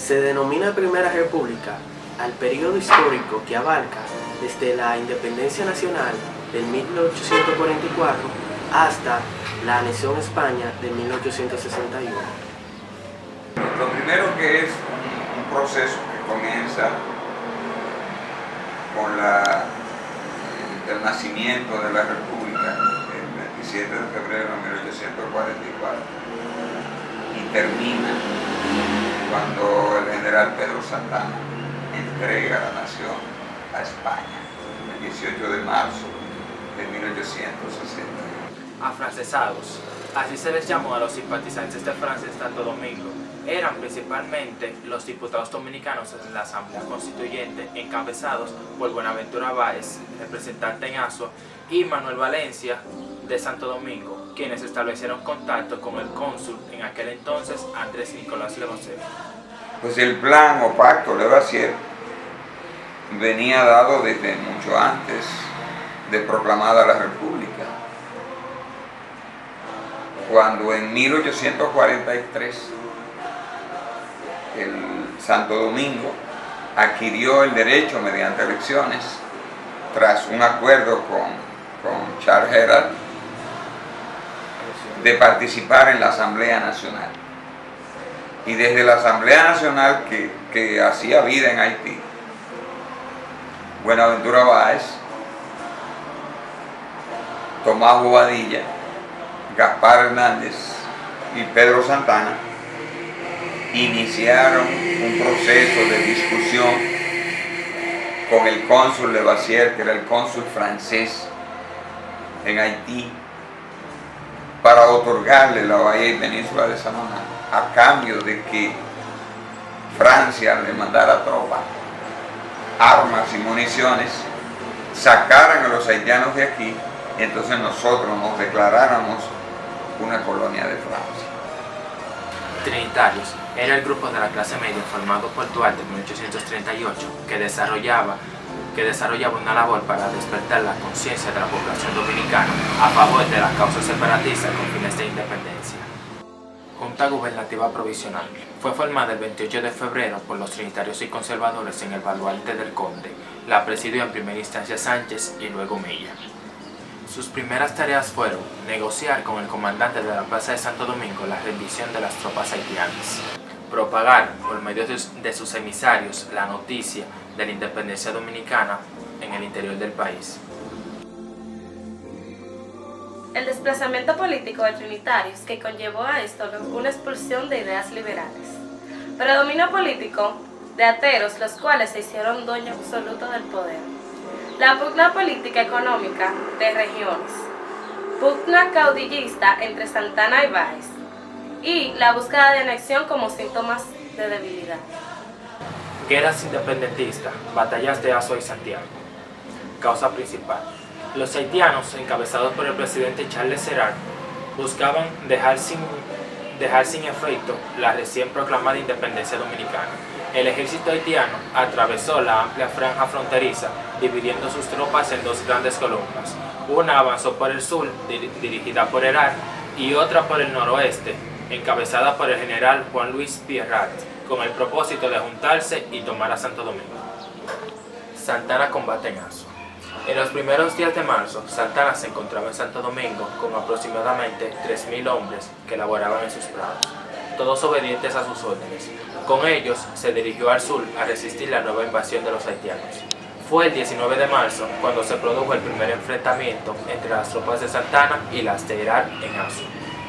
Se denomina Primera República al periodo histórico que abarca desde la independencia nacional de 1844 hasta la anexión a España de 1861. Lo primero que es un proceso que comienza con el nacimiento de la República el 27 de febrero de 1844 y termina cuando el general Pedro Santana entrega la nación a España el 18 de marzo de 1861. Afrancesados, así se les llamó a los simpatizantes de Francia en Santo Domingo. Eran principalmente los diputados dominicanos en la Asamblea Constituyente, encabezados por Buenaventura Báez, representante en Azua, y Manuel Valencia de Santo Domingo, quienes establecieron contacto con el cónsul en aquel entonces, Andrés Nicolás Lavoisier. Pues el plan o pacto Lavoisier venía dado desde mucho antes de proclamada la República, cuando en 1843 el Santo Domingo adquirió el derecho mediante elecciones tras un acuerdo con Charles Herald de participar en la Asamblea Nacional. Y desde la Asamblea Nacional que hacía vida en Haití, Buenaventura Báez, Tomás Bobadilla, Gaspar Hernández y Pedro Santana iniciaron un proceso de discusión con el cónsul Lavoisier, que era el cónsul francés en Haití, para otorgarle la bahía y península de Samaná a cambio de que Francia le mandara tropas, armas y municiones, sacaran a los haitianos de aquí y entonces nosotros nos declaráramos una colonia de Francia. Trinitarios era el grupo de la clase media formado por Duarte en 1838 que desarrollaba una labor para despertar la conciencia de la población dominicana a favor de la causa separatista con fines de independencia. Junta Gubernativa Provisional fue formada el 28 de febrero por los trinitarios y conservadores en el baluarte del Conde. La presidió en primera instancia Sánchez y luego Mella. Sus primeras tareas fueron negociar con el comandante de la Plaza de Santo Domingo la rendición de las tropas haitianas, propagar por medio de sus emisarios la noticia de la independencia dominicana en el interior del país. El desplazamiento político de trinitarios que conllevó a esto una expulsión de ideas liberales. Predominio político de ateros, los cuales se hicieron dueños absolutos del poder. La pugna política económica de regiones. Pugna caudillista entre Santana y Báez. Y la búsqueda de anexión como síntomas de debilidad. Guerras independentistas, batallas de Azua y Santiago. Causa principal. Los haitianos, encabezados por el presidente Charles Herald, buscaban dejar sin efecto la recién proclamada independencia dominicana. El ejército haitiano atravesó la amplia franja fronteriza, dividiendo sus tropas en dos grandes columnas. Una avanzó por el sur, dirigida por Herald, y otra por el noroeste, encabezada por el general Juan Luis Pierrat, con el propósito de juntarse y tomar a Santo Domingo. Santana combate en Azua. En los primeros días de marzo, Santana se encontraba en Santo Domingo con aproximadamente 3.000 hombres que laboraban en sus prados, todos obedientes a sus órdenes. Con ellos se dirigió al sur a resistir la nueva invasión de los haitianos. Fue el 19 de marzo cuando se produjo el primer enfrentamiento entre las tropas de Santana y las de Herald en Azua.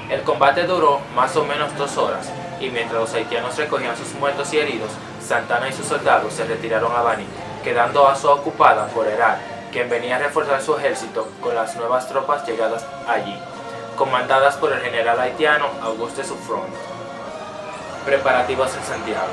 El combate duró más o menos 2 horas y mientras los haitianos recogían sus muertos y heridos, Santana y sus soldados se retiraron a Baní, quedando Azua ocupada por Herald, quien venía a reforzar su ejército con las nuevas tropas llegadas allí, comandadas por el general haitiano Auguste Suffren. Preparativos en Santiago.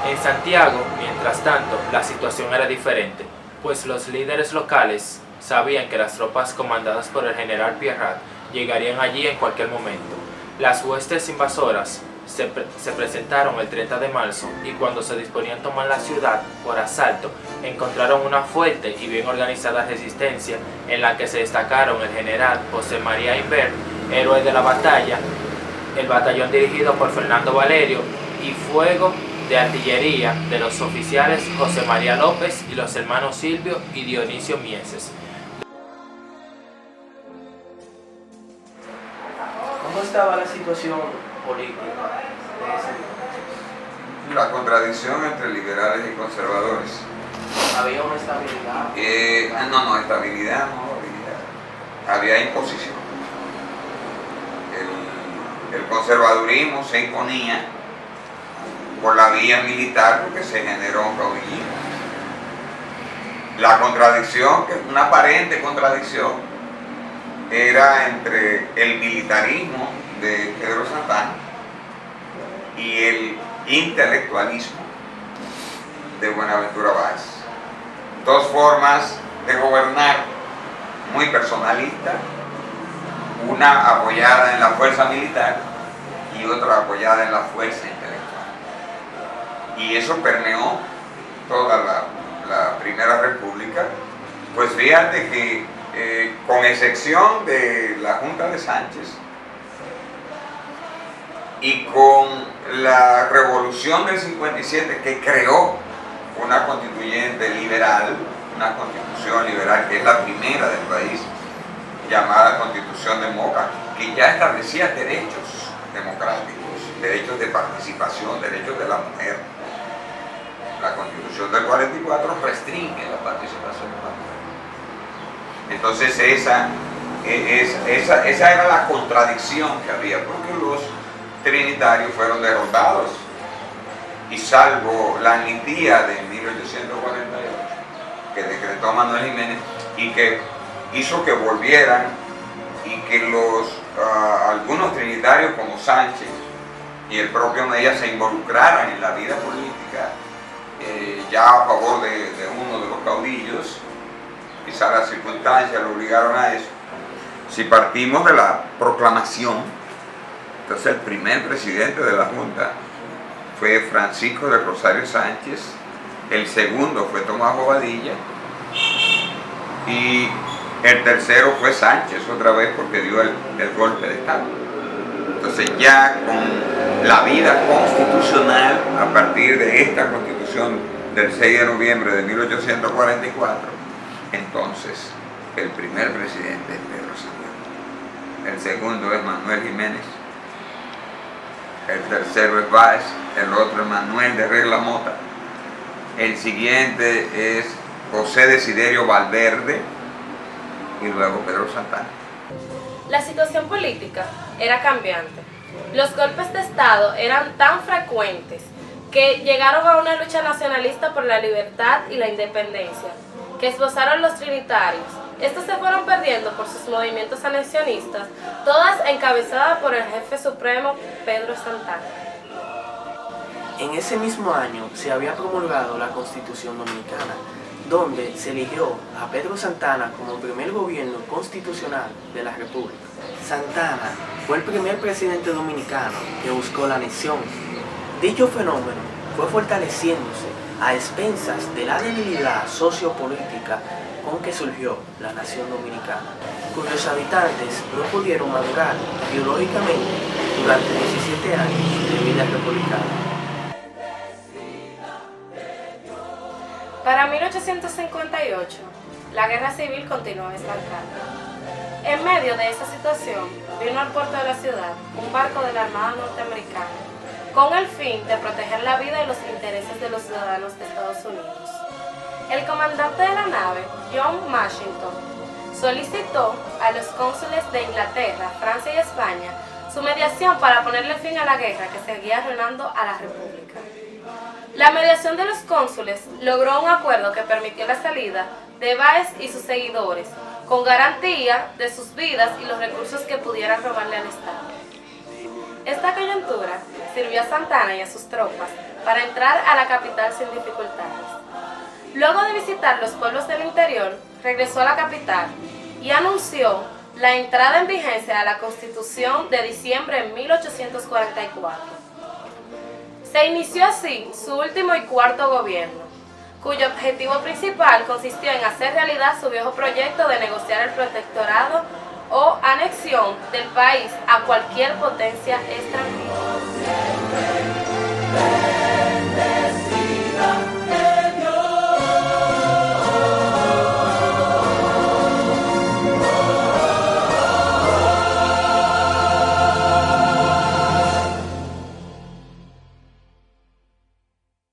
En Santiago, mientras tanto, la situación era diferente, pues los líderes locales sabían que las tropas comandadas por el general Pierrat llegarían allí en cualquier momento. Las huestes invasoras se presentaron el 30 de marzo y cuando se disponían a tomar la ciudad por asalto, encontraron una fuerte y bien organizada resistencia en la que se destacaron el general José María Imbert, héroe de la batalla, el batallón dirigido por Fernando Valerio y Fuego de artillería de los oficiales José María López y los hermanos Silvio y Dionisio Mieses. ¿Cómo estaba la situación política de ese entonces? La contradicción entre liberales y conservadores. ¿Había una estabilidad? No, estabilidad no había imposición. El conservadurismo se imponía por la vía militar porque se generó un caudillismo. La contradicción, que es una aparente contradicción, era entre el militarismo de Pedro Santana y el intelectualismo de Buenaventura Báez. Dos formas de gobernar muy personalistas, una apoyada en la fuerza militar y otra apoyada en la fuerza intelectual. Y eso permeó toda la Primera República. Pues fíjate que con excepción de la Junta de Sánchez y con la Revolución del 57, que creó una constituyente liberal, una constitución liberal que es la primera del país, llamada Constitución de Moca, que ya establecía derechos democráticos, derechos de participación, derechos de la mujer. La Constitución del 44 restringe la participación de la mujer. Entonces esa era la contradicción que había, porque los trinitarios fueron derrotados, y salvo la amnistía de 1848 que decretó Manuel Jiménez y que hizo que volvieran, y que algunos trinitarios como Sánchez y el propio Mella se involucraran en la vida política ya a favor de uno de los caudillos. Quizá las circunstancias lo obligaron a eso. Si partimos de la proclamación, entonces el primer presidente de la Junta fue Francisco de Rosario Sánchez, el segundo fue Tomás Bobadilla y el tercero fue Sánchez otra vez porque dio el golpe de Estado. Entonces ya con la vida constitucional, a partir de esta Constitución del 6 de noviembre de 1844, entonces el primer presidente es Pedro Santana, el segundo es Manuel Jiménez, el tercero es Báez, el otro es Manuel de Regla Mota, el siguiente es José Desiderio Valverde y luego Pedro Santana. La situación política era cambiante. Los golpes de Estado eran tan frecuentes que llegaron a una lucha nacionalista por la libertad y la independencia, que esbozaron los trinitarios. Estos se fueron perdiendo por sus movimientos anexionistas, todas encabezadas por el jefe supremo Pedro Santana. En ese mismo año se había promulgado la Constitución Dominicana, donde se eligió a Pedro Santana como el primer gobierno constitucional de la República. Santana fue el primer presidente dominicano que buscó la anexión. Dicho fenómeno fue fortaleciéndose a expensas de la debilidad sociopolítica con que surgió la nación dominicana, cuyos habitantes no pudieron madurar ideológicamente durante 17 años de vida republicana. Para 1858, la guerra civil continuó estancada. En medio de esa situación, vino al puerto de la ciudad un barco de la Armada norteamericana con el fin de proteger la vida y los intereses de los ciudadanos de Estados Unidos. El comandante de la nave, John Washington, solicitó a los cónsules de Inglaterra, Francia y España su mediación para ponerle fin a la guerra que seguía arruinando a la República. La mediación de los cónsules logró un acuerdo que permitió la salida de Báez y sus seguidores, con garantía de sus vidas y los recursos que pudieran robarle al Estado. Esta coyuntura sirvió a Santana y a sus tropas para entrar a la capital sin dificultades. Luego de visitar los pueblos del interior, regresó a la capital y anunció la entrada en vigencia de la Constitución de diciembre de 1844. Se inició así su último y cuarto gobierno, cuyo objetivo principal consistió en hacer realidad su viejo proyecto de negociar el protectorado o anexión del país a cualquier potencia extranjera.